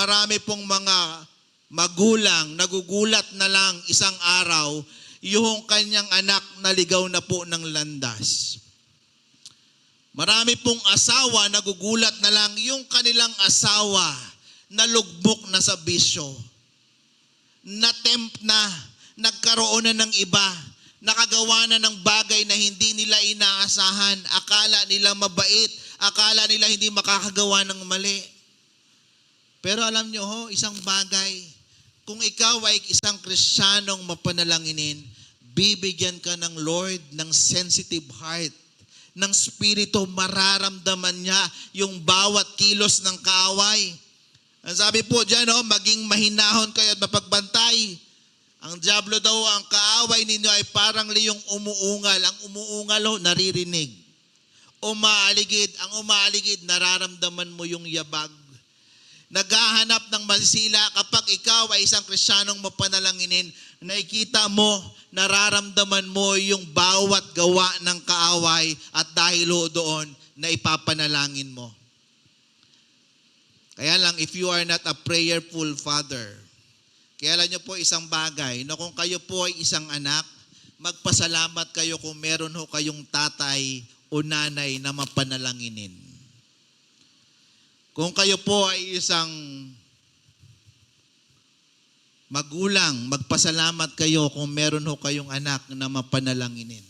Marami pong mga magulang nagugulat na lang isang araw yung kanyang anak naligaw na po ng landas. Marami pong asawa nagugulat na lang yung kanilang asawa nalugbok na sa bisyo. Na-tempt na, nagkaroon na ng iba, nakagawa na ng bagay na hindi nila inaasahan. Akala nila mabait, akala nila hindi makakagawa ng mali. Pero alam nyo ho, isang bagay, kung ikaw ay isang Kristiyanong mapanalanginin, bibigyan ka ng Lord ng sensitive heart, ng spirito, mararamdaman niya yung bawat kilos ng kaaway. Ang sabi po dyan, maging mahinahon kayo at mapagbantay. Ang diablo daw, ang kaaway ninyo ay parang liyong umuungal. Ang umuungal, naririnig. Ang umaaligid, nararamdaman mo yung yabag. Naghahanap ng masisila. Kapag ikaw ay isang Kristiyanong mapanalanginin, nakikita mo, nararamdaman mo yung bawat gawa ng kaaway at dahil doon na ipapanalangin mo. Kaya lang, if you are not a prayerful father, kaya alam nyo po isang bagay, na kung kayo po ay isang anak, magpasalamat kayo kung meron ho kayong tatay o nanay na mapanalanginin. Kung kayo po ay isang magulang, magpasalamat kayo kung meron ho kayong anak na mapanalanginin.